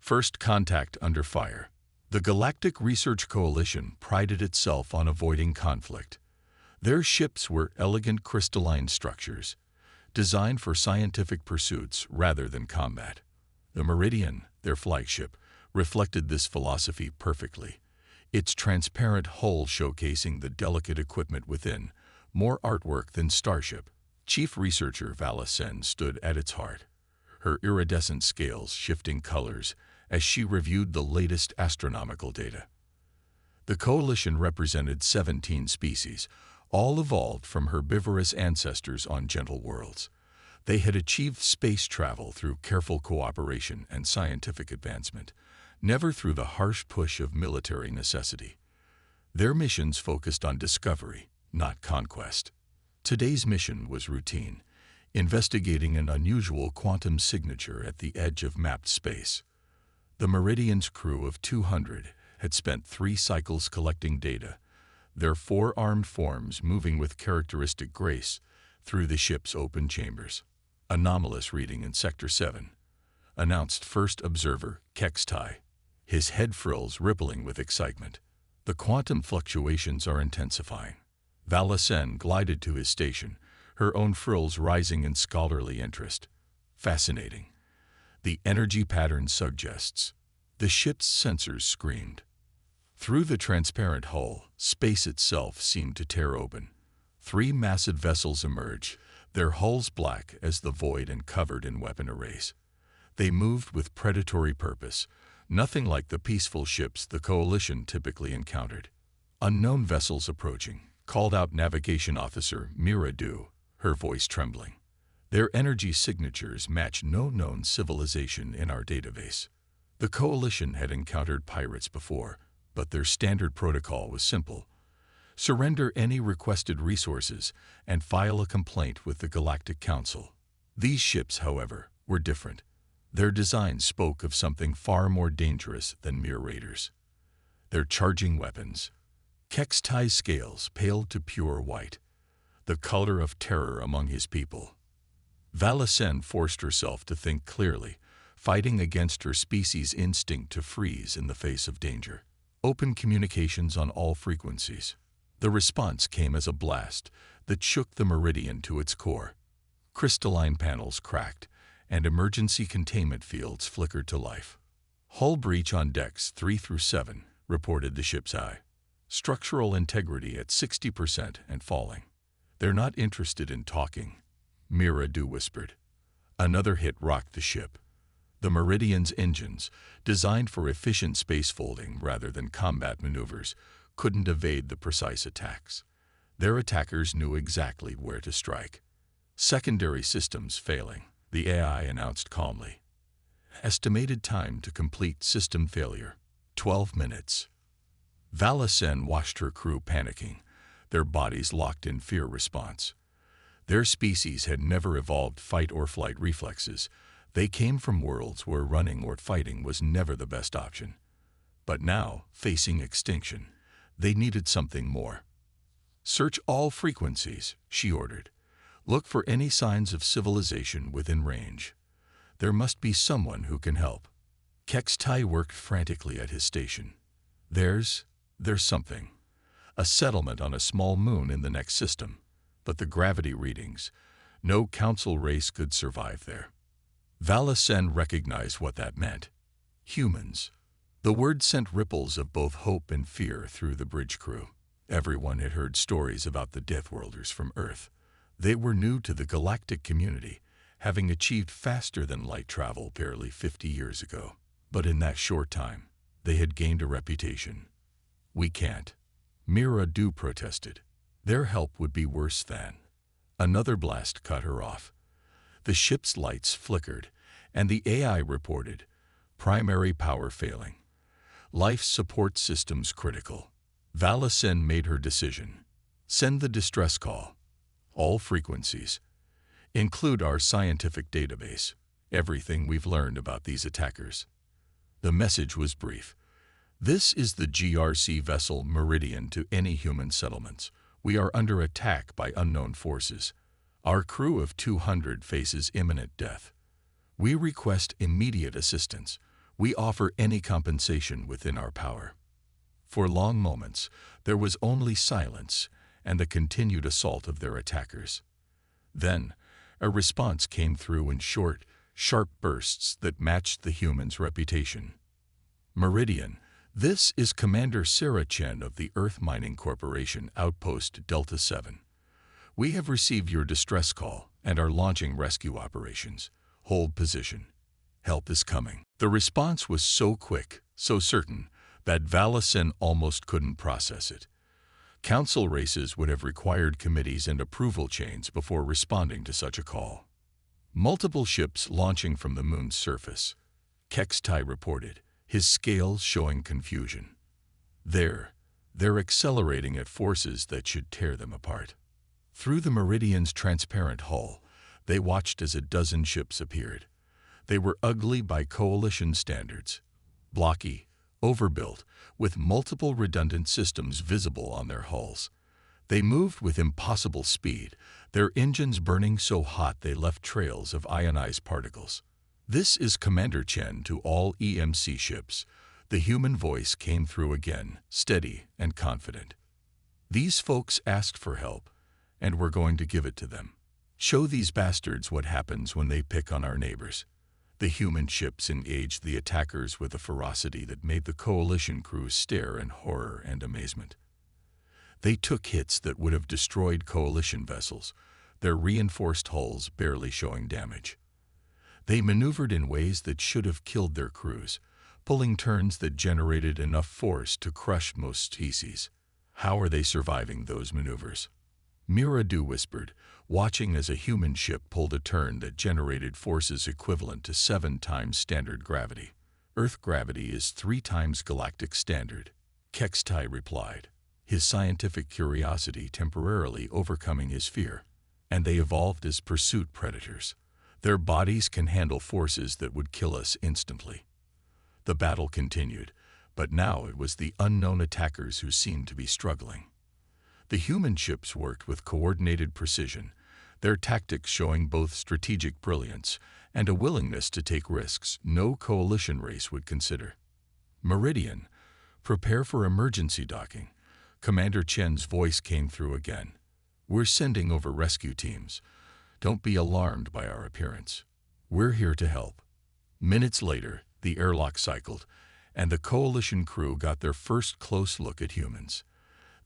First contact under fire. The Galactic Research Coalition prided itself on avoiding conflict. Their ships were elegant crystalline structures, designed for scientific pursuits rather than combat. The Meridian, their flagship, reflected this philosophy perfectly, its transparent hull showcasing the delicate equipment within, more artwork than Starship. Chief researcher Vala Sen stood at its heart, her iridescent scales shifting colors as she reviewed the latest astronomical data. The coalition represented 17 species, all evolved from herbivorous ancestors on gentle worlds. They had achieved space travel through careful cooperation and scientific advancement, never through the harsh push of military necessity. Their missions focused on discovery, not conquest. Today's mission was routine, investigating an unusual quantum signature at the edge of mapped space. The Meridian's crew of 200 had spent 3 cycles collecting data, their 4-armed forms moving with characteristic grace through the ship's open chambers. Anomalous reading in Sector 7, announced first observer Kextai, his head frills rippling with excitement. The quantum fluctuations are intensifying. Vala Sen glided to his station, her own frills rising in scholarly interest. Fascinating. The energy pattern suggests. The ship's sensors screamed. Through the transparent hull, space itself seemed to tear open. 3 massive vessels emerged, their hulls black as the void and covered in weapon arrays. They moved with predatory purpose, nothing like the peaceful ships the Coalition typically encountered. Unknown vessels approaching, called out Navigation Officer Mira Du, her voice trembling. Their energy signatures match no known civilization in our database. The Coalition had encountered pirates before, but their standard protocol was simple. Surrender any requested resources and file a complaint with the Galactic Council. These ships, however, were different. Their design spoke of something far more dangerous than mere raiders. Their charging weapons. Kextai's scales paled to pure white, the color of terror among his people. Vala Sen forced herself to think clearly, fighting against her species' instinct to freeze in the face of danger. Open communications on all frequencies. The response came as a blast that shook the Meridian to its core. Crystalline panels cracked, and emergency containment fields flickered to life. Hull breach on decks 3 through 7, reported the ship's eye. Structural integrity at 60% and falling. They're not interested in talking, Mira Du whispered. Another hit rocked the ship. The Meridian's engines, designed for efficient space folding rather than combat maneuvers, couldn't evade the precise attacks. Their attackers knew exactly where to strike. Secondary systems failing, the AI announced calmly. Estimated time to complete system failure, 12 minutes. Vala Sen watched her crew panicking, their bodies locked in fear response. Their species had never evolved fight-or-flight reflexes. They came from worlds where running or fighting was never the best option. But now, facing extinction, they needed something more. Search all frequencies, she ordered. Look for any signs of civilization within range. There must be someone who can help. Kextai worked frantically at his station. There's something. A settlement on a small moon in the next system. But the gravity readings, no council race could survive there. Vala Sen recognized what that meant. Humans. The word sent ripples of both hope and fear through the bridge crew. Everyone had heard stories about the Deathworlders from Earth. They were new to the galactic community, having achieved faster-than-light travel barely 50 years ago. But in that short time, they had gained a reputation. We can't. Mira Du protested. Their help would be worse than. Another blast cut her off. The ship's lights flickered, and the AI reported, primary power failing. Life support systems critical. Vala Sen made her decision. Send the distress call. All frequencies. Include our scientific database, everything we've learned about these attackers. The message was brief. This is the GRC vessel Meridian to any human settlements. We are under attack by unknown forces. Our crew of 200 faces imminent death. We request immediate assistance. We offer any compensation within our power." For long moments, there was only silence and the continued assault of their attackers. Then, a response came through in short, sharp bursts that matched the humans' reputation. "Meridian, this is Commander Sarah Chen of the Earth Mining Corporation, Outpost Delta 7. We have received your distress call and are launching rescue operations. Hold position. Help is coming." The response was so quick, so certain, that Valacen almost couldn't process it. Council races would have required committees and approval chains before responding to such a call. Multiple ships launching from the moon's surface. Kextai reported, his scales showing confusion. They're accelerating at forces that should tear them apart. Through the Meridian's transparent hull, they watched as a dozen ships appeared. They were ugly by coalition standards, blocky, overbuilt, with multiple redundant systems visible on their hulls. They moved with impossible speed, their engines burning so hot they left trails of ionized particles. "This is Commander Chen to all EMC ships." The human voice came through again, steady and confident. "These folks asked for help, and we're going to give it to them. Show these bastards what happens when they pick on our neighbors." The human ships engaged the attackers with a ferocity that made the coalition crews stare in horror and amazement. They took hits that would have destroyed coalition vessels, their reinforced hulls barely showing damage. They maneuvered in ways that should have killed their crews, pulling turns that generated enough force to crush most species. How are they surviving those maneuvers? Miradu whispered, watching as a human ship pulled a turn that generated forces equivalent to 7 times standard gravity. "Earth gravity is 3 times galactic standard," Kextai replied, his scientific curiosity temporarily overcoming his fear. "And they evolved as pursuit predators. Their bodies can handle forces that would kill us instantly." The battle continued, but now it was the unknown attackers who seemed to be struggling. The human ships worked with coordinated precision, their tactics showing both strategic brilliance and a willingness to take risks no coalition race would consider. "Meridian, prepare for emergency docking." Commander Chen's voice came through again. "We're sending over rescue teams. Don't be alarmed by our appearance. We're here to help." Minutes later, the airlock cycled, and the coalition crew got their first close look at humans.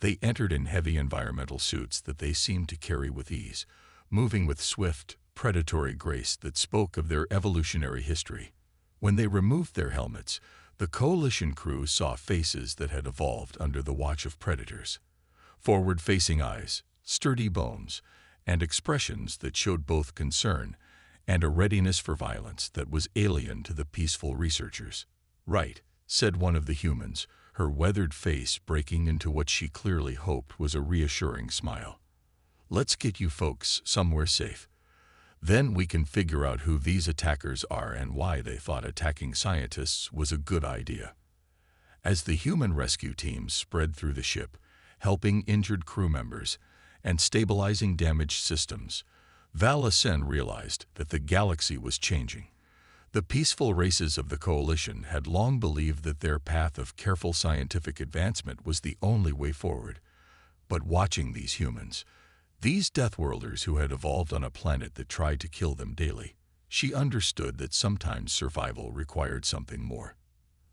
They entered in heavy environmental suits that they seemed to carry with ease, moving with swift, predatory grace that spoke of their evolutionary history. When they removed their helmets, the coalition crew saw faces that had evolved under the watch of predators. Forward-facing eyes, sturdy bones, and expressions that showed both concern and a readiness for violence that was alien to the peaceful researchers. "Right," said one of the humans, her weathered face breaking into what she clearly hoped was a reassuring smile. "Let's get you folks somewhere safe. Then we can figure out who these attackers are and why they thought attacking scientists was a good idea." As the human rescue teams spread through the ship, helping injured crew members and stabilizing damaged systems, Valacen realized that the galaxy was changing. The peaceful races of the coalition had long believed that their path of careful scientific advancement was the only way forward. But watching these humans, these Deathworlders who had evolved on a planet that tried to kill them daily, she understood that sometimes survival required something more.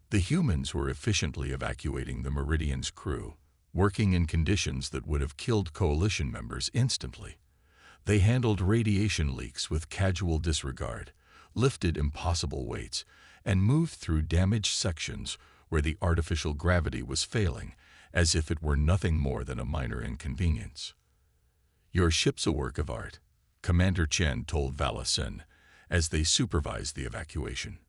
The humans were efficiently evacuating the Meridian's crew, working in conditions that would have killed coalition members instantly. They handled radiation leaks with casual disregard, lifted impossible weights, and moved through damaged sections where the artificial gravity was failing, as if it were nothing more than a minor inconvenience. "Your ship's a work of art," Commander Chen told Valacen as they supervised the evacuation.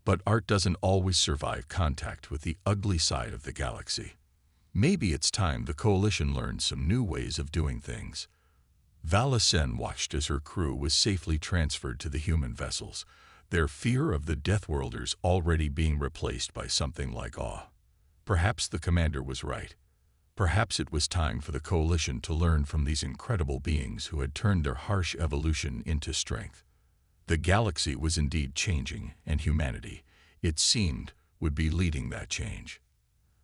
"But art doesn't always survive contact with the ugly side of the galaxy. Maybe it's time the Coalition learned some new ways of doing things." Valacen watched as her crew was safely transferred to the human vessels, their fear of the Deathworlders already being replaced by something like awe. Perhaps the commander was right. Perhaps it was time for the Coalition to learn from these incredible beings who had turned their harsh evolution into strength. The galaxy was indeed changing, and humanity, it seemed, would be leading that change.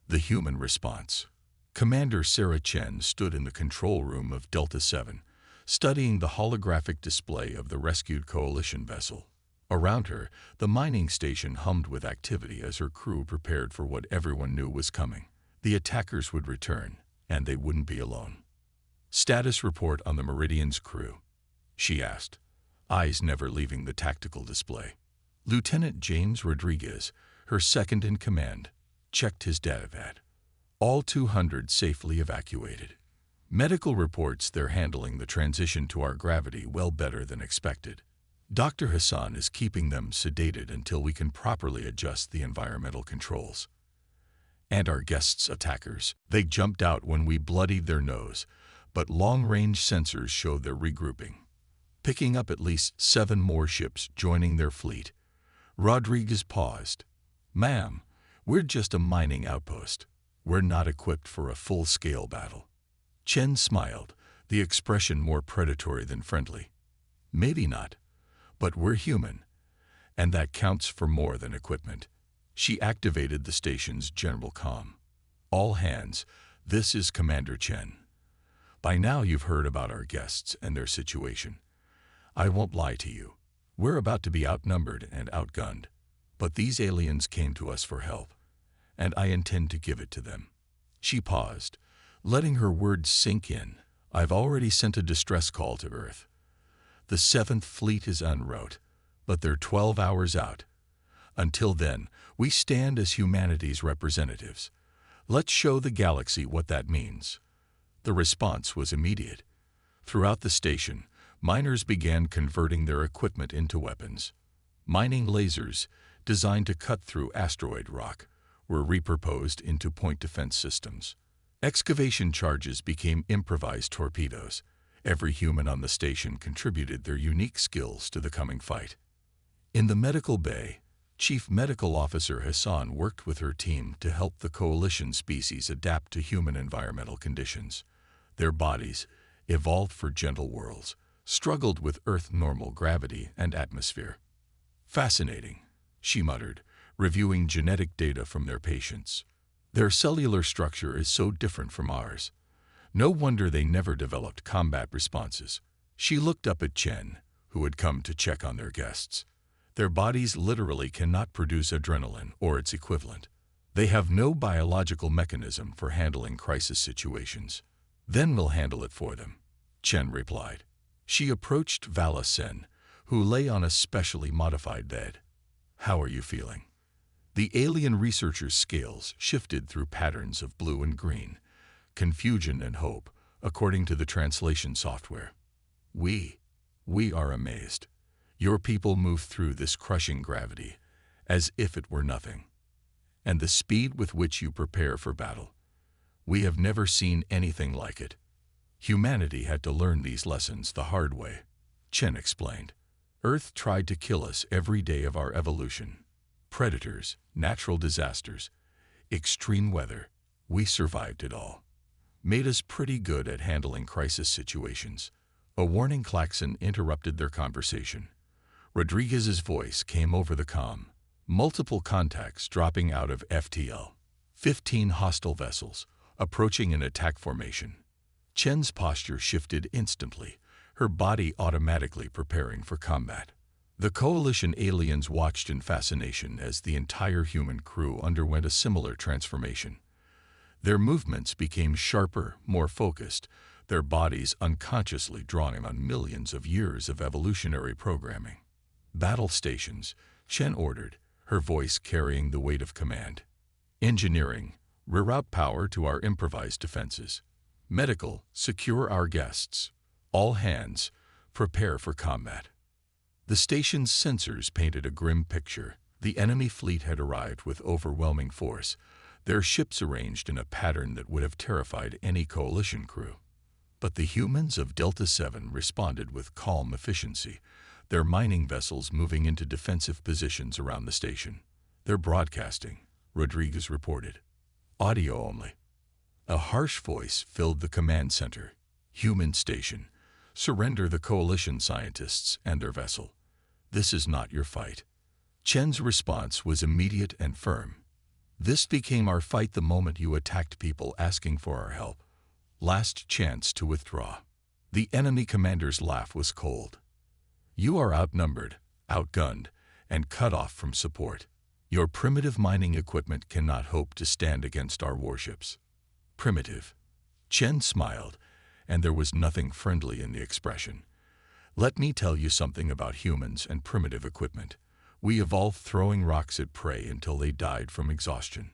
The human response. Commander Sarah Chen stood in the control room of Delta 7, studying the holographic display of the rescued Coalition vessel. Around her, the mining station hummed with activity as her crew prepared for what everyone knew was coming. The attackers would return, and they wouldn't be alone. "Status report on the Meridian's crew," she asked, eyes never leaving the tactical display. Lieutenant James Rodriguez, her second in command, checked his datapad. All 200 safely evacuated. Medical reports they're handling the transition to our gravity well better than expected. Dr. Hassan is keeping them sedated until we can properly adjust the environmental controls. And our guests' attackers, they jumped out when we bloodied their nose, but long-range sensors showed they're regrouping, picking up at least 7 more ships joining their fleet. Rodriguez paused. "Ma'am, we're just a mining outpost. We're not equipped for a full-scale battle." Chen smiled, the expression more predatory than friendly. "Maybe not, but we're human, and that counts for more than equipment." She activated the station's general comm. "All hands, this is Commander Chen. By now you've heard about our guests and their situation. I won't lie to you. We're about to be outnumbered and outgunned, but these aliens came to us for help, and I intend to give it to them." She paused, letting her words sink in. "I've already sent a distress call to Earth. The 7th Fleet is en route, but they're 12 hours out. Until then, we stand as humanity's representatives. Let's show the galaxy what that means." The response was immediate. Throughout the station, miners began converting their equipment into weapons. Mining lasers, designed to cut through asteroid rock, were repurposed into point defense systems. Excavation charges became improvised torpedoes. Every human on the station contributed their unique skills to the coming fight. In the medical bay, Chief Medical Officer Hassan worked with her team to help the Coalition species adapt to human environmental conditions. Their bodies, evolved for gentle worlds, struggled with Earth-normal gravity and atmosphere. "Fascinating," she muttered, reviewing genetic data from their patients. "Their cellular structure is so different from ours. No wonder they never developed combat responses." She looked up at Chen, who had come to check on their guests. "Their bodies literally cannot produce adrenaline or its equivalent. They have no biological mechanism for handling crisis situations." "Then we'll handle it for them," Chen replied. She approached Vala Sen, who lay on a specially modified bed. "How are you feeling?" The alien researcher's scales shifted through patterns of blue and green, confusion and hope, according to the translation software. We are amazed. Your people move through this crushing gravity, as if it were nothing. And the speed with which you prepare for battle. We have never seen anything like it. Humanity had to learn these lessons the hard way," Chen explained. "Earth tried to kill us every day of our evolution. Predators, natural disasters, extreme weather. We survived it all. Made us pretty good at handling crisis situations." A warning klaxon interrupted their conversation. Rodriguez's voice came over the comm. "Multiple contacts dropping out of FTL. 15 hostile vessels, approaching an attack formation." Chen's posture shifted instantly, her body automatically preparing for combat. The Coalition aliens watched in fascination as the entire human crew underwent a similar transformation. Their movements became sharper, more focused, their bodies unconsciously drawing on millions of years of evolutionary programming. "Battle stations," Chen ordered, her voice carrying the weight of command. "Engineering, reroute power to our improvised defenses. Medical, secure our guests. All hands, prepare for combat." The station's sensors painted a grim picture. The enemy fleet had arrived with overwhelming force, their ships arranged in a pattern that would have terrified any Coalition crew. But the humans of Delta 7 responded with calm efficiency, their mining vessels moving into defensive positions around the station. "They're broadcasting," Rodriguez reported. "Audio only." A harsh voice filled the command center. "Human station. Surrender the Coalition scientists and their vessel. This is not your fight." Chen's response was immediate and firm. "This became our fight the moment you attacked people asking for our help. Last chance to withdraw." The enemy commander's laugh was cold. "You are outnumbered, outgunned, and cut off from support. Your primitive mining equipment cannot hope to stand against our warships." Primitive. Chen smiled, and there was nothing friendly in the expression. "Let me tell you something about humans and primitive equipment. We evolved throwing rocks at prey until they died from exhaustion.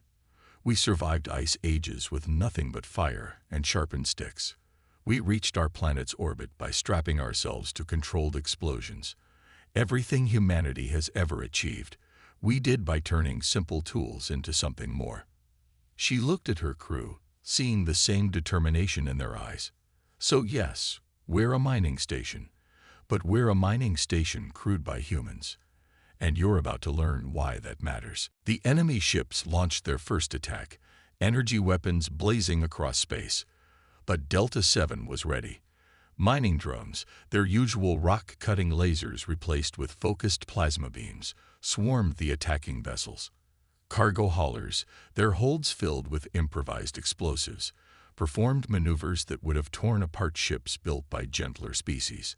We survived ice ages with nothing but fire and sharpened sticks. We reached our planet's orbit by strapping ourselves to controlled explosions. Everything humanity has ever achieved, we did by turning simple tools into something more." She looked at her crew, seeing the same determination in their eyes. "So yes, we're a mining station, but we're a mining station crewed by humans. And you're about to learn why that matters." The enemy ships launched their first attack, energy weapons blazing across space. But Delta 7 was ready. Mining drones, their usual rock-cutting lasers replaced with focused plasma beams, swarmed the attacking vessels. Cargo haulers, their holds filled with improvised explosives, performed maneuvers that would have torn apart ships built by gentler species.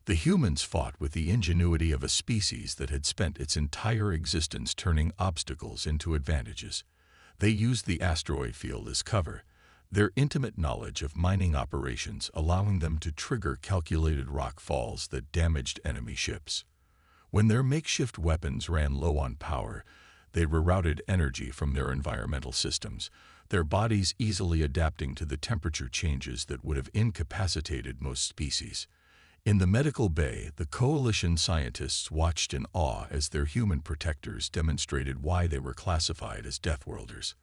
The humans fought with the ingenuity of a species that had spent its entire existence turning obstacles into advantages. They used the asteroid field as cover, their intimate knowledge of mining operations allowing them to trigger calculated rock falls that damaged enemy ships. When their makeshift weapons ran low on power, they rerouted energy from their environmental systems, their bodies easily adapting to the temperature changes that would have incapacitated most species. In the medical bay, the Coalition scientists watched in awe as their human protectors demonstrated why they were classified as Deathworlders.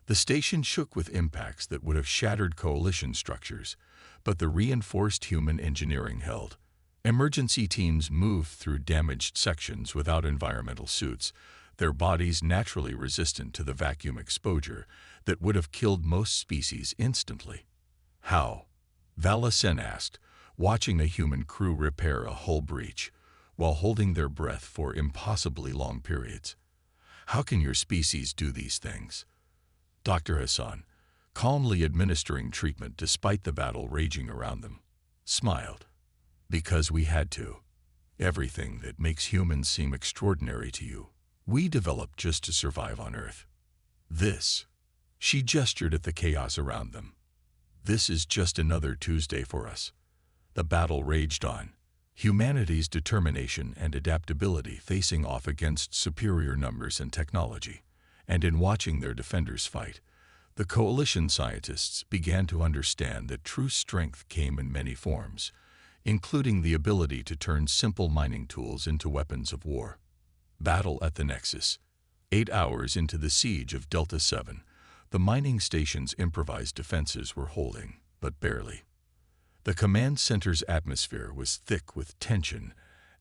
The station shook with impacts that would have shattered Coalition structures, but the reinforced human engineering held. Emergency teams moved through damaged sections without environmental suits, their bodies naturally resistant to the vacuum exposure that would have killed most species instantly. "How?" Valacen asked, watching a human crew repair a hull breach, while holding their breath for impossibly long periods. "How can your species do these things?" Dr. Hassan, calmly administering treatment despite the battle raging around them, smiled. "Because we had to. Everything that makes humans seem extraordinary to you, we developed just to survive on Earth. This," she gestured at the chaos around them, "this is just another Tuesday for us." The battle raged on, humanity's determination and adaptability facing off against superior numbers and technology. And in watching their defenders fight, the Coalition scientists began to understand that true strength came in many forms, including the ability to turn simple mining tools into weapons of war. Battle at the Nexus. 8 hours into the siege of Delta 7, the mining station's improvised defenses were holding, but barely. The command center's atmosphere was thick with tension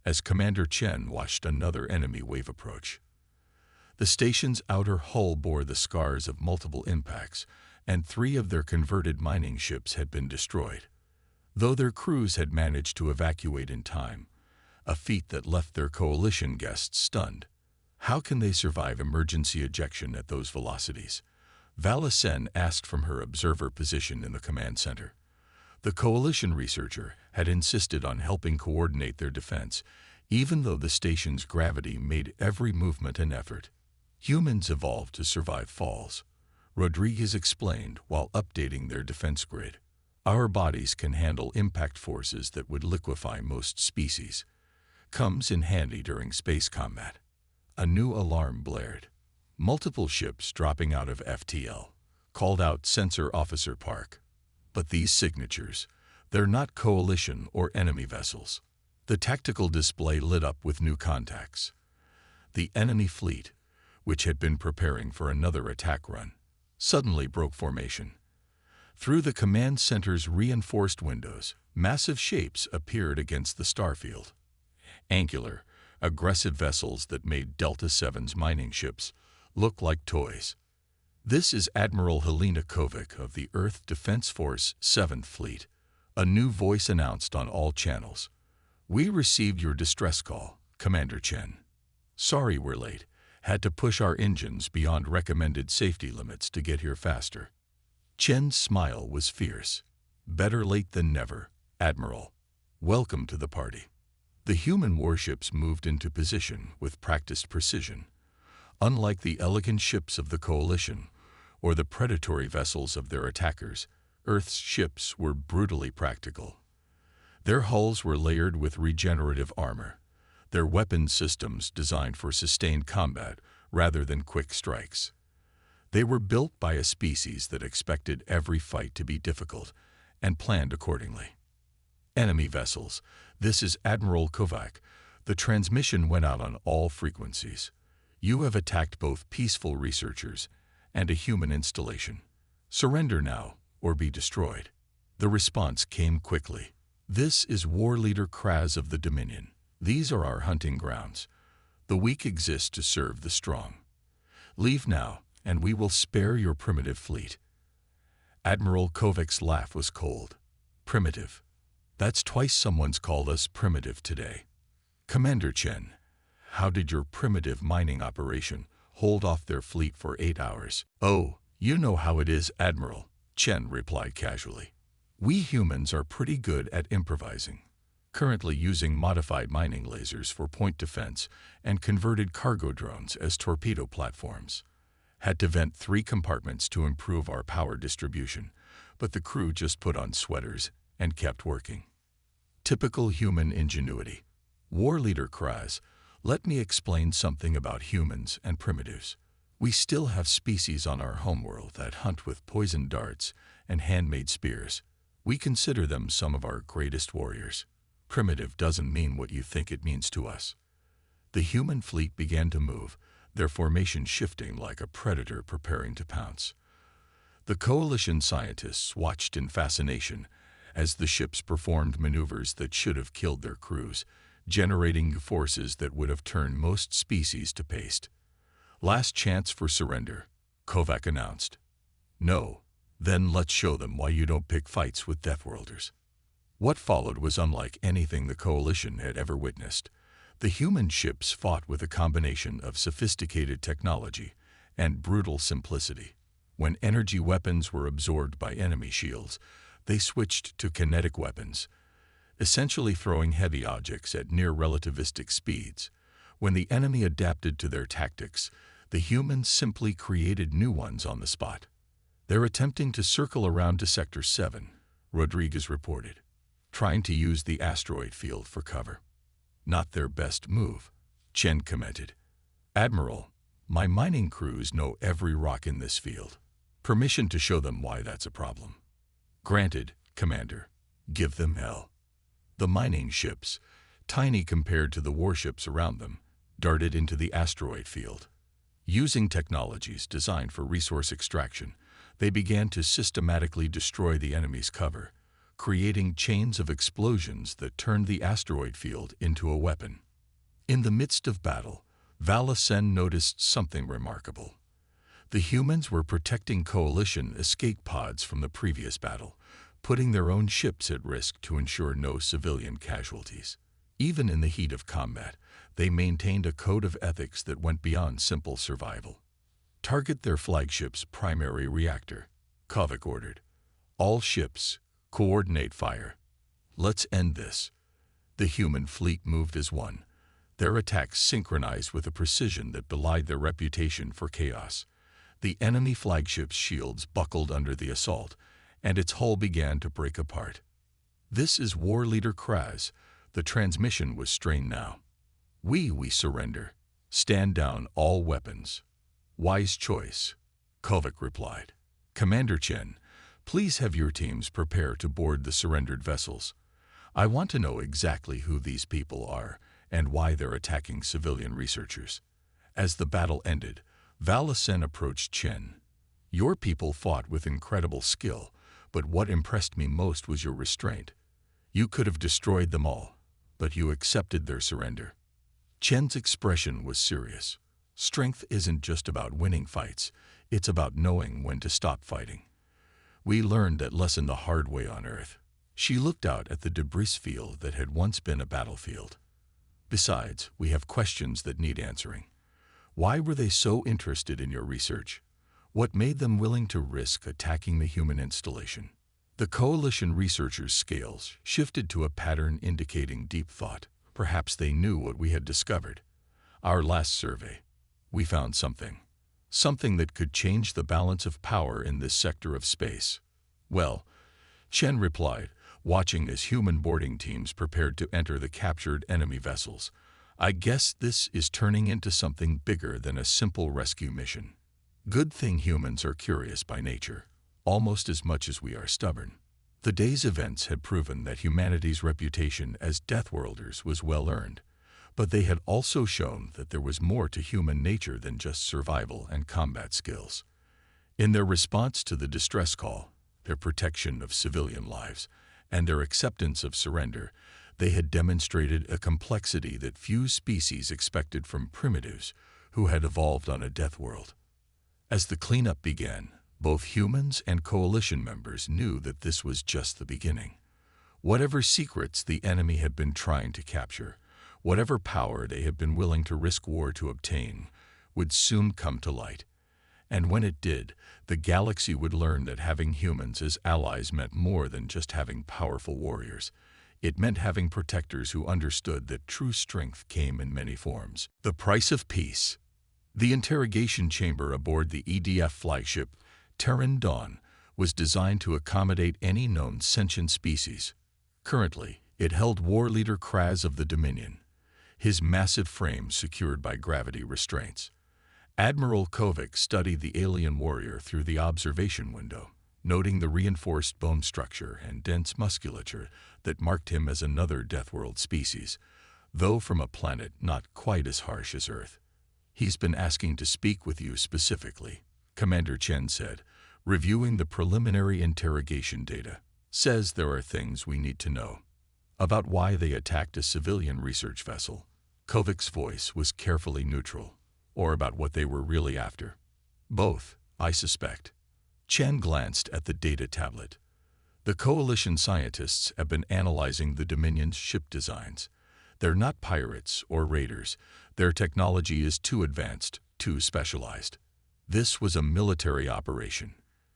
as Commander Chen watched another enemy wave approach. The station's outer hull bore the scars of multiple impacts, and 3 of their converted mining ships had been destroyed. Though their crews had managed to evacuate in time, a feat that left their Coalition guests stunned. How can they survive emergency ejection at those velocities? Valacen asked from her observer position in the command center. The Coalition researcher had insisted on helping coordinate their defense, even though the station's gravity made every movement an effort. "Humans evolved to survive falls," Rodriguez explained while updating their defense grid. "Our bodies can handle impact forces that would liquefy most species. Comes in handy during space combat." A new alarm blared. Multiple ships dropping out of FTL, called out Sensor Officer Park. But these signatures, they're not Coalition or enemy vessels. The tactical display lit up with new contacts. The enemy fleet, which had been preparing for another attack run, suddenly broke formation. Through the command center's reinforced windows, massive shapes appeared against the starfield. Angular, aggressive vessels that made Delta 7's mining ships look like toys. "This is Admiral Helena Kovic of the Earth Defense Force 7th Fleet," a new voice announced on all channels. "We received your distress call, Commander Chen. Sorry we're late. Had to push our engines beyond recommended safety limits to get here faster. Chen's smile was fierce. Better late than never, Admiral. Welcome to the party. The human warships moved into position with practiced precision. Unlike the elegant ships of the Coalition or the predatory vessels of their attackers, Earth's ships were brutally practical. Their hulls were layered with regenerative armor, their weapon systems designed for sustained combat rather than quick strikes. They were built by a species that expected every fight to be difficult and planned accordingly. Enemy vessels, this is Admiral Kovac. The transmission went out on all frequencies. You have attacked both peaceful researchers and a human installation. Surrender now or be destroyed. The response came quickly. This is War Leader Kraz of the Dominion. These are our hunting grounds. The weak exist to serve the strong. Leave now, and we will spare your primitive fleet. Admiral Kovac's laugh was cold. Primitive. That's twice someone's called us primitive today. Commander Chen, how did your primitive mining operation hold off their fleet for 8 hours? Oh, you know how it is, Admiral, Chen replied casually. We humans are pretty good at improvising. Currently using modified mining lasers for point defense and converted cargo drones as torpedo platforms. Had to vent 3 compartments to improve our power distribution, but the crew just put on sweaters and kept working. Typical human ingenuity. War Leader Kraz, let me explain something about humans and primitives. We still have species on our homeworld that hunt with poisoned darts and handmade spears. We consider them some of our greatest warriors. Primitive doesn't mean what you think it means to us. The human fleet began to move, their formation shifting like a predator preparing to pounce. The Coalition scientists watched in fascination as the ships performed maneuvers that should have killed their crews, generating forces that would have turned most species to paste. Last chance for surrender, Kovac announced. No, then let's show them why you don't pick fights with Deathworlders. What followed was unlike anything the Coalition had ever witnessed. The human ships fought with a combination of sophisticated technology and brutal simplicity. When energy weapons were absorbed by enemy shields, they switched to kinetic weapons, essentially throwing heavy objects at near-relativistic speeds. When the enemy adapted to their tactics, the humans simply created new ones on the spot. They're attempting to circle around to Sector 7, Rodriguez reported, trying to use the asteroid field for cover. Not their best move, Chen commented. Admiral, my mining crews know every rock in this field. Permission to show them why that's a problem. Granted, Commander. Give them hell. The mining ships, tiny compared to the warships around them, darted into the asteroid field. Using technologies designed for resource extraction, they began to systematically destroy the enemy's cover, creating chains of explosions that turned the asteroid field into a weapon. In the midst of battle, Valacen noticed something remarkable. The humans were protecting Coalition escape pods from the previous battle, putting their own ships at risk to ensure no civilian casualties. Even in the heat of combat, they maintained a code of ethics that went beyond simple survival. Target their flagship's primary reactor, Kovac ordered. All ships, coordinate fire. Let's end this. The human fleet moved as one, their attacks synchronized with a precision that belied their reputation for chaos. The enemy flagship's shields buckled under the assault, and its hull began to break apart. This is War Leader Kraz. The transmission was strained now. We surrender. Stand down all weapons. Wise choice, Kovac replied. Commander Chen, please have your teams prepare to board the surrendered vessels. I want to know exactly who these people are and why they're attacking civilian researchers. As the battle ended, Valacen approached Chen. Your people fought with incredible skill, but what impressed me most was your restraint. You could have destroyed them all, but you accepted their surrender. Chen's expression was serious. Strength isn't just about winning fights, it's about knowing when to stop fighting. We learned that lesson the hard way on Earth. She looked out at the debris field that had once been a battlefield. Besides, we have questions that need answering. Why were they so interested in your research? What made them willing to risk attacking the human installation? The Coalition researchers' scales shifted to a pattern indicating deep thought. Perhaps they knew what we had discovered. Our last survey. We found something. Something that could change the balance of power in this sector of space. Well, Chen replied, watching as human boarding teams prepared to enter the captured enemy vessels. I guess this is turning into something bigger than a simple rescue mission. Good thing humans are curious by nature, almost as much as we are stubborn. The day's events had proven that humanity's reputation as Deathworlders was well earned, but they had also shown that there was more to human nature than just survival and combat skills. In their response to the distress call, their protection of civilian lives, and their acceptance of surrender, they had demonstrated a complexity that few species expected from primitives who had evolved on a death world. As the cleanup began, both humans and Coalition members knew that this was just the beginning. Whatever secrets the enemy had been trying to capture, whatever power they had been willing to risk war to obtain, would soon come to light. And when it did, the galaxy would learn that having humans as allies meant more than just having powerful warriors. It meant having protectors who understood that true strength came in many forms. The price of peace. The interrogation chamber aboard the EDF flagship, Terran Dawn, was designed to accommodate any known sentient species. Currently, it held war leader Kraz of the Dominion, his massive frame secured by gravity restraints. Admiral Kovac studied the alien warrior through the observation window, noting the reinforced bone structure and dense musculature that marked him as another Deathworld species, though from a planet not quite as harsh as Earth. He's been asking to speak with you specifically, Commander Chen said, reviewing the preliminary interrogation data. Says there are things we need to know. About why they attacked a civilian research vessel. Kovac's voice was carefully neutral. Or about what they were really after. Both, I suspect. Chen glanced at the data tablet. The Coalition scientists have been analyzing the Dominion's ship designs. They're not pirates or raiders. Their technology is too advanced, too specialized. This was a military operation.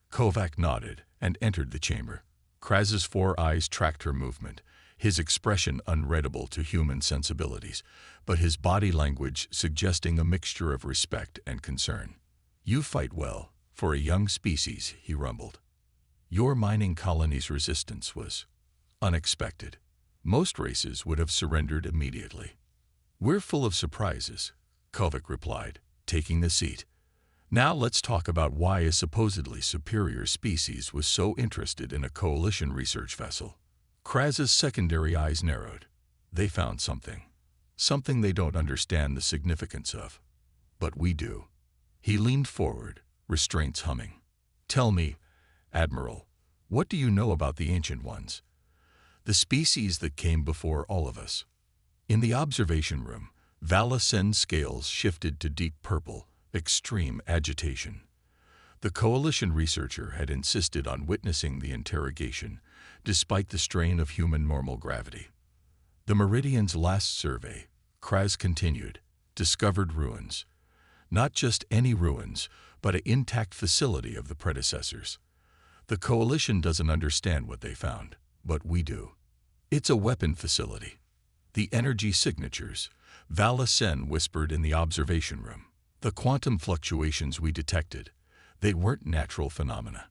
Kovac nodded and entered the chamber. Kraz's 4 eyes tracked her movement, his expression unreadable to human sensibilities, but his body language suggesting a mixture of respect and concern. You fight well, for a young species, he rumbled. Your mining colony's resistance was unexpected. Most races would have surrendered immediately. We're full of surprises, Kovac replied, taking the seat. Now let's talk about why a supposedly superior species was so interested in a Coalition research vessel. Kraz's secondary eyes narrowed. They found something. Something they don't understand the significance of. But we do. He leaned forward, restraints humming. Tell me, Admiral, what do you know about the Ancient Ones? The species that came before all of us. In the observation room, Valacen scales shifted to deep purple, extreme agitation. The Coalition researcher had insisted on witnessing the interrogation, despite the strain of human normal gravity. The Meridian's last survey, Kraz continued, discovered ruins. Not just any ruins, but an intact facility of the predecessors. The Coalition doesn't understand what they found, but we do. It's a weapon facility. The energy signatures, Valacen whispered in the observation room. The quantum fluctuations we detected, they weren't natural phenomena.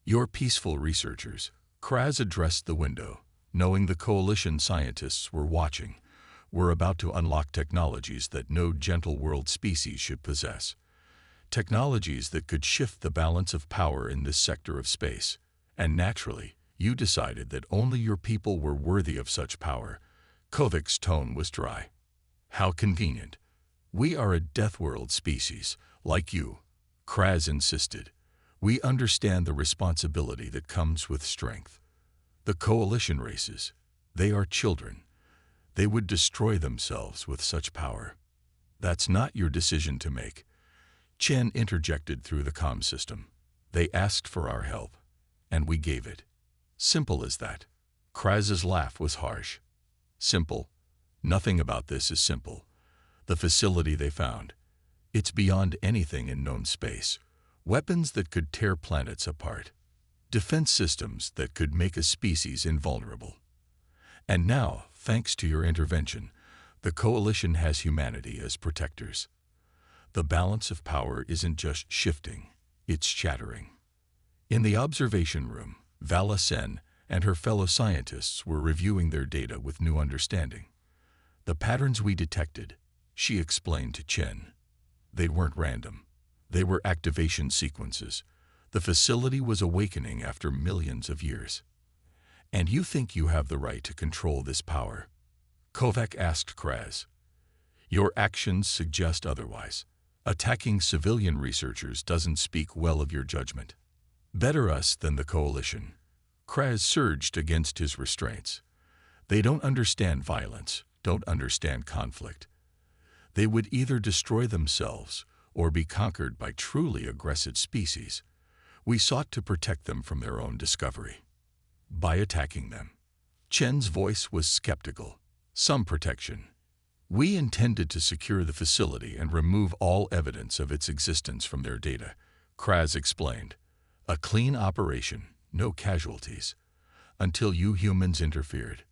Your peaceful researchers, Kraz addressed the window, knowing the Coalition scientists were watching, were about to unlock technologies that no gentle world species should possess. Technologies that could shift the balance of power in this sector of space. And naturally, you decided that only your people were worthy of such power. Kovac's tone was dry. How convenient. We are a Deathworld species, like you, Kraz insisted. We understand the responsibility that comes with strength. The Coalition races, they are children. They would destroy themselves with such power. That's not your decision to make. Chen interjected through the comm system. They asked for our help, and we gave it. Simple as that. Kraz's laugh was harsh. Simple. Nothing about this is simple. The facility they found, it's beyond anything in known space. Weapons that could tear planets apart. Defense systems that could make a species invulnerable. And now, thanks to your intervention, the Coalition has humanity as protectors. The balance of power isn't just shifting, it's shattering. In the observation room, Vala Sen and her fellow scientists were reviewing their data with new understanding. The patterns we detected, she explained to Chen. They weren't random. They were activation sequences. The facility was awakening after millions of years. And you think you have the right to control this power? Kovac asked Kraz. Your actions suggest otherwise. Attacking civilian researchers doesn't speak well of your judgment. Better us than the Coalition. Kraz surged against his restraints. They don't understand violence, don't understand conflict. They would either destroy themselves or be conquered by truly aggressive species. We sought to protect them from their own discovery. By attacking them. Chen's voice was skeptical. Some protection. We intended to secure the facility and remove all evidence of its existence from their data, Kraz explained. A clean operation, no casualties. Until you humans interfered.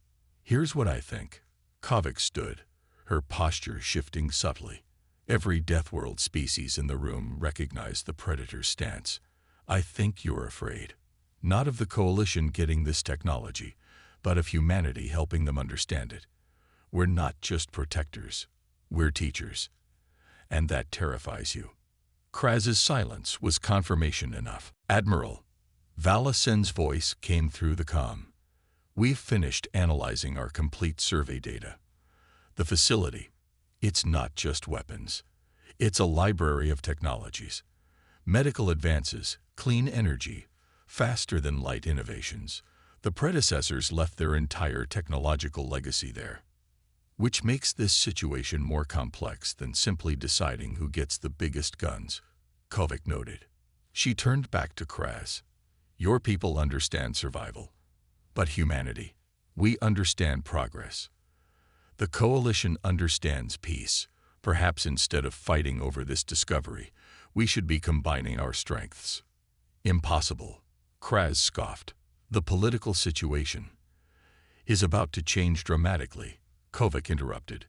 Here's what I think. Kovac stood, her posture shifting subtly. Every Deathworld species in the room recognized the Predator's stance. I think you're afraid. Not of the Coalition getting this technology, but of humanity helping them understand it. We're not just protectors, we're teachers. And that terrifies you. Kraz's silence was confirmation enough. Admiral, Vala Sen's voice came through the comm. We've finished analyzing our complete survey data. The facility, it's not just weapons. It's a library of technologies. Medical advances, clean energy, faster-than-light innovations. The predecessors left their entire technological legacy there. Which makes this situation more complex than simply deciding who gets the biggest guns, Kovac noted. She turned back to Kraz. Your people understand survival. But humanity, we understand progress. The Coalition understands peace. Perhaps instead of fighting over this discovery, we should be combining our strengths. Impossible, Kraz scoffed. The political situation is about to change dramatically, Kovac interrupted.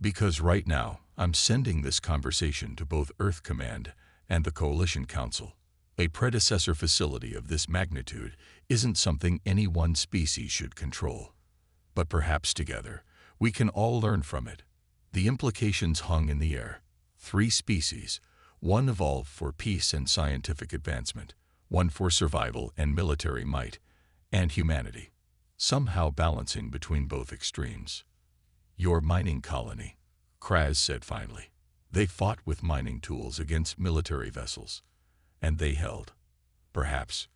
Because right now, I'm sending this conversation to both Earth Command and the Coalition Council. A predecessor facility of this magnitude isn't something any one species should control. But perhaps together, we can all learn from it. The implications hung in the air. 3 species, one evolved for peace and scientific advancement, one for survival and military might, and humanity, somehow balancing between both extremes. Your mining colony, Kraz said finally. They fought with mining tools against military vessels, and they held. Perhaps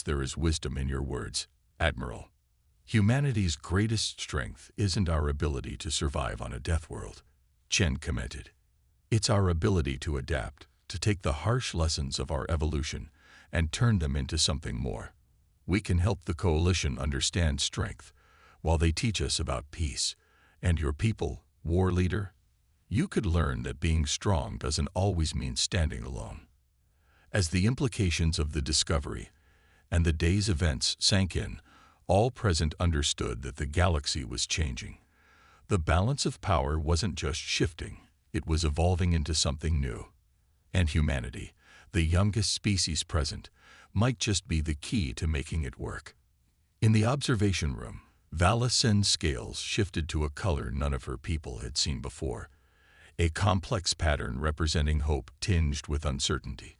there is wisdom in your words, Admiral. Humanity's greatest strength isn't our ability to survive on a death world, Chen commented. It's our ability to adapt, to take the harsh lessons of our evolution and turn them into something more. We can help the Coalition understand strength, while they teach us about peace. And your people, war leader, you could learn that being strong doesn't always mean standing alone. As the implications of the discovery and the day's events sank in, all present understood that the galaxy was changing. The balance of power wasn't just shifting, it was evolving into something new. And humanity, the youngest species present, might just be the key to making it work. In the observation room, Vala Sen's scales shifted to a color none of her people had seen before, a complex pattern representing hope tinged with uncertainty.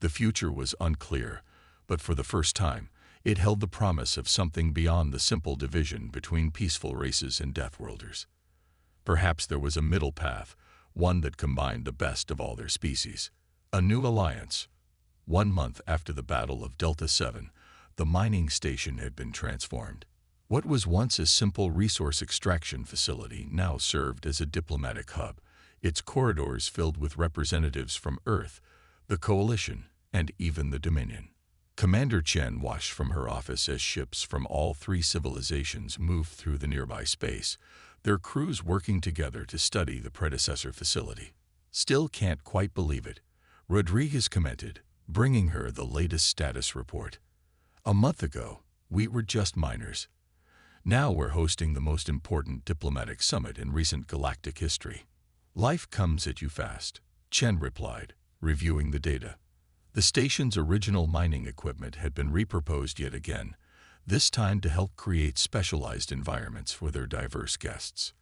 The future was unclear, but for the first time, it held the promise of something beyond the simple division between peaceful races and Deathworlders. Perhaps there was a middle path, one that combined the best of all their species. A new alliance. 1 month after the Battle of Delta 7, the mining station had been transformed. What was once a simple resource extraction facility now served as a diplomatic hub, its corridors filled with representatives from Earth, the Coalition, and even the Dominion. Commander Chen watched from her office as ships from all 3 civilizations moved through the nearby space, their crews working together to study the predecessor facility. Still can't quite believe it, Rodriguez commented, bringing her the latest status report. A month ago, we were just minors. Now we're hosting the most important diplomatic summit in recent galactic history. Life comes at you fast, Chen replied, reviewing the data. The station's original mining equipment had been repurposed yet again, this time to help create specialized environments for their diverse guests.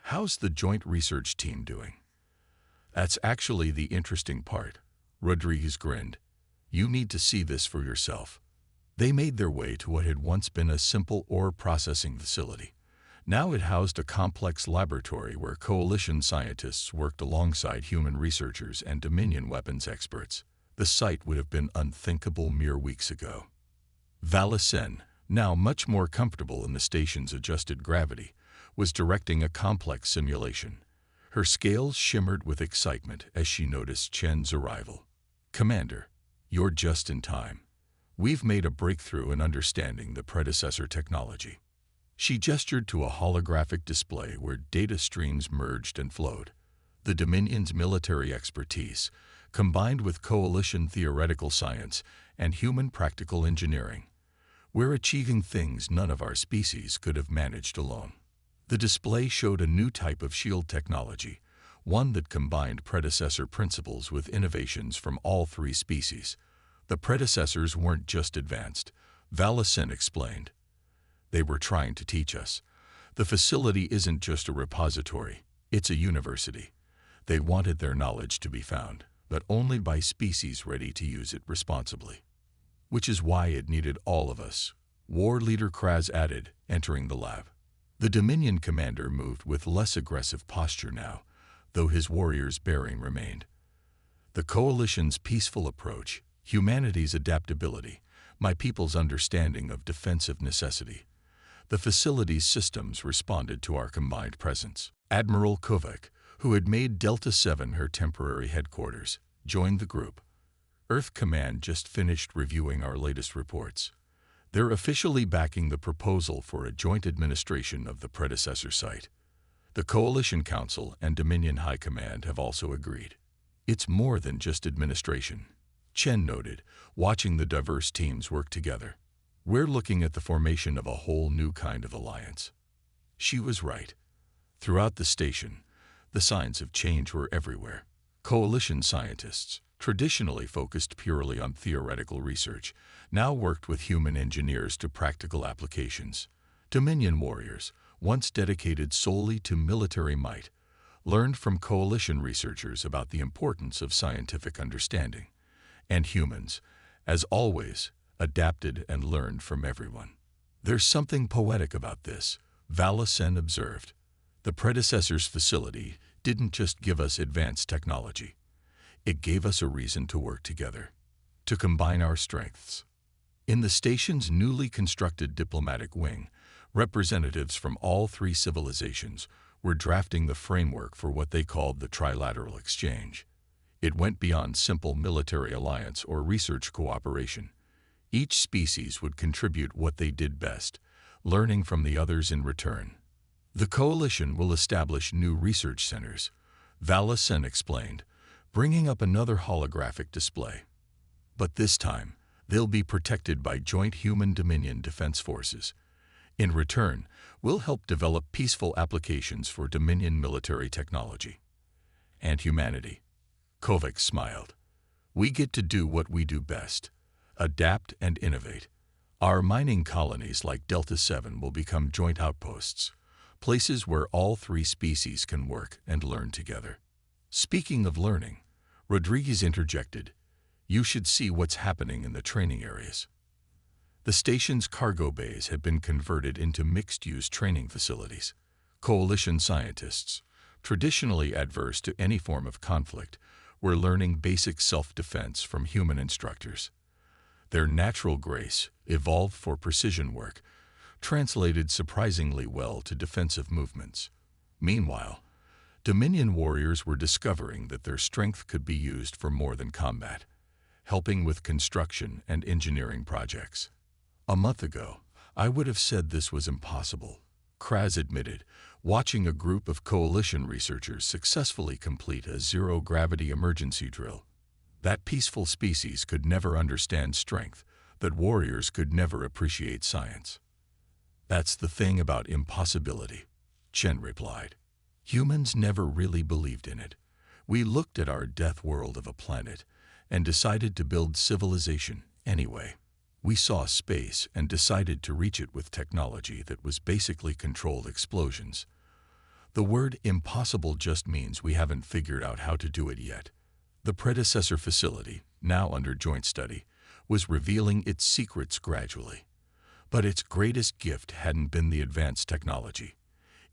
How's the joint research team doing? That's actually the interesting part, Rodriguez grinned. You need to see this for yourself. They made their way to what had once been a simple ore processing facility. Now it housed a complex laboratory where coalition scientists worked alongside human researchers and Dominion weapons experts. The site would have been unthinkable mere weeks ago. Valacen, now much more comfortable in the station's adjusted gravity, was directing a complex simulation. Her scales shimmered with excitement as she noticed Chen's arrival. Commander, you're just in time. We've made a breakthrough in understanding the predecessor technology. She gestured to a holographic display where data streams merged and flowed. The Dominion's military expertise, combined with coalition theoretical science and human practical engineering, we're achieving things none of our species could have managed alone. The display showed a new type of shield technology, one that combined predecessor principles with innovations from all three species. The predecessors weren't just advanced, Valacen explained. They were trying to teach us. The facility isn't just a repository, it's a university. They wanted their knowledge to be found, but only by species ready to use it responsibly. Which is why it needed all of us, War Leader Kraz added, entering the lab. The Dominion commander moved with less aggressive posture now, though his warrior's bearing remained. The Coalition's peaceful approach, humanity's adaptability, my people's understanding of defensive necessity. The facility's systems responded to our combined presence. Admiral Kovac, who had made Delta 7 her temporary headquarters, joined the group. Earth Command just finished reviewing our latest reports. They're officially backing the proposal for a joint administration of the predecessor site. The Coalition Council and Dominion High Command have also agreed. It's more than just administration, Chen noted, watching the diverse teams work together. We're looking at the formation of a whole new kind of alliance. She was right. Throughout the station, the signs of change were everywhere. Coalition scientists, traditionally focused purely on theoretical research, now worked with human engineers to practical applications. Dominion warriors, once dedicated solely to military might, learned from coalition researchers about the importance of scientific understanding. And humans, as always, adapted and learned from everyone. There's something poetic about this, Valacen observed. The predecessor's facility didn't just give us advanced technology. It gave us a reason to work together, to combine our strengths. In the station's newly constructed diplomatic wing, representatives from all three civilizations were drafting the framework for what they called the trilateral exchange. It went beyond simple military alliance or research cooperation. Each species would contribute what they did best, learning from the others in return. The coalition will establish new research centers, Valacen explained, bringing up another holographic display. But this time, they'll be protected by joint human-Dominion defense forces. In return, we'll help develop peaceful applications for Dominion military technology. And humanity. Kovac smiled. We get to do what we do best. Adapt and innovate. Our mining colonies like Delta 7 will become joint outposts, places where all three species can work and learn together. Speaking of learning, Rodriguez interjected, you should see what's happening in the training areas. The station's cargo bays have been converted into mixed-use training facilities. Coalition scientists, traditionally adverse to any form of conflict, were learning basic self-defense from human instructors. Their natural grace, evolved for precision work, translated surprisingly well to defensive movements. Meanwhile, Dominion warriors were discovering that their strength could be used for more than combat, helping with construction and engineering projects. A month ago, I would have said this was impossible, Kraz admitted, watching a group of coalition researchers successfully complete a zero-gravity emergency drill. That peaceful species could never understand strength, that warriors could never appreciate science. That's the thing about impossibility, Chen replied. Humans never really believed in it. We looked at our death world of a planet and decided to build civilization anyway. We saw space and decided to reach it with technology that was basically controlled explosions. The word impossible just means we haven't figured out how to do it yet. The predecessor facility, now under joint study, was revealing its secrets gradually. But its greatest gift hadn't been the advanced technology.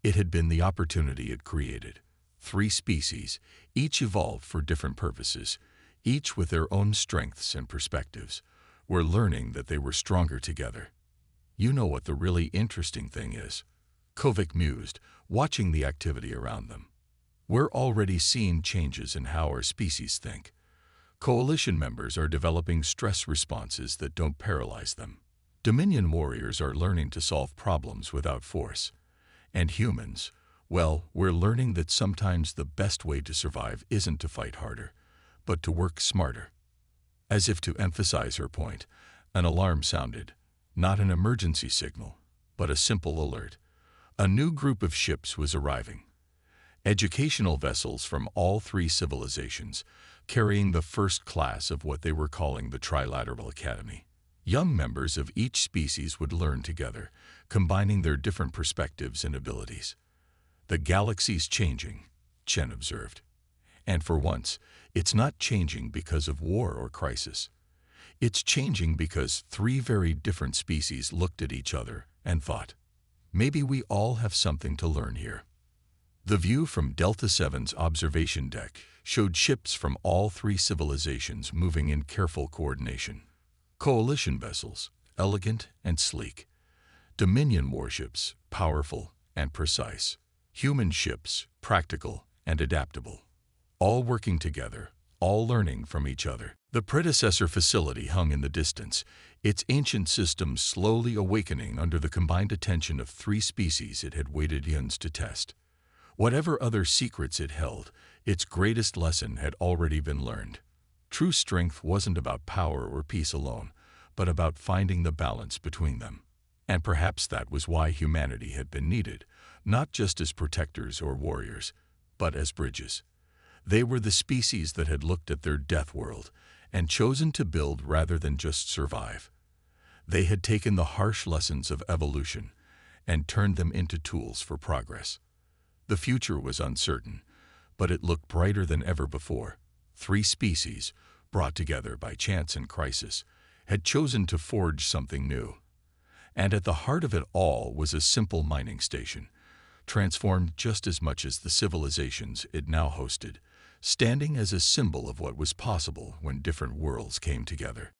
It had been the opportunity it created. 3 species, each evolved for different purposes, each with their own strengths and perspectives, were learning that they were stronger together. You know what the really interesting thing is? Kovic mused, watching the activity around them. We're already seeing changes in how our species think. Coalition members are developing stress responses that don't paralyze them. Dominion warriors are learning to solve problems without force. And humans, well, we're learning that sometimes the best way to survive isn't to fight harder, but to work smarter. As if to emphasize her point, an alarm sounded, not an emergency signal, but a simple alert. A new group of ships was arriving. Educational vessels from all 3 civilizations, carrying the first class of what they were calling the Trilateral Academy. Young members of each species would learn together, combining their different perspectives and abilities. The galaxy's changing, Chen observed. And for once, it's not changing because of war or crisis. It's changing because 3 very different species looked at each other and thought, maybe we all have something to learn here. The view from Delta 7's observation deck showed ships from all 3 civilizations moving in careful coordination. Coalition vessels, elegant and sleek. Dominion warships, powerful and precise. Human ships, practical and adaptable. All working together, all learning from each other. The predecessor facility hung in the distance, its ancient system slowly awakening under the combined attention of 3 species it had waited eons to test. Whatever other secrets it held, its greatest lesson had already been learned. True strength wasn't about power or peace alone, but about finding the balance between them. And perhaps that was why humanity had been needed, not just as protectors or warriors, but as bridges. They were the species that had looked at their death world and chosen to build rather than just survive. They had taken the harsh lessons of evolution and turned them into tools for progress. The future was uncertain, but it looked brighter than ever before. 3 species, brought together by chance and crisis, had chosen to forge something new. And at the heart of it all was a simple mining station, transformed just as much as the civilizations it now hosted, standing as a symbol of what was possible when different worlds came together.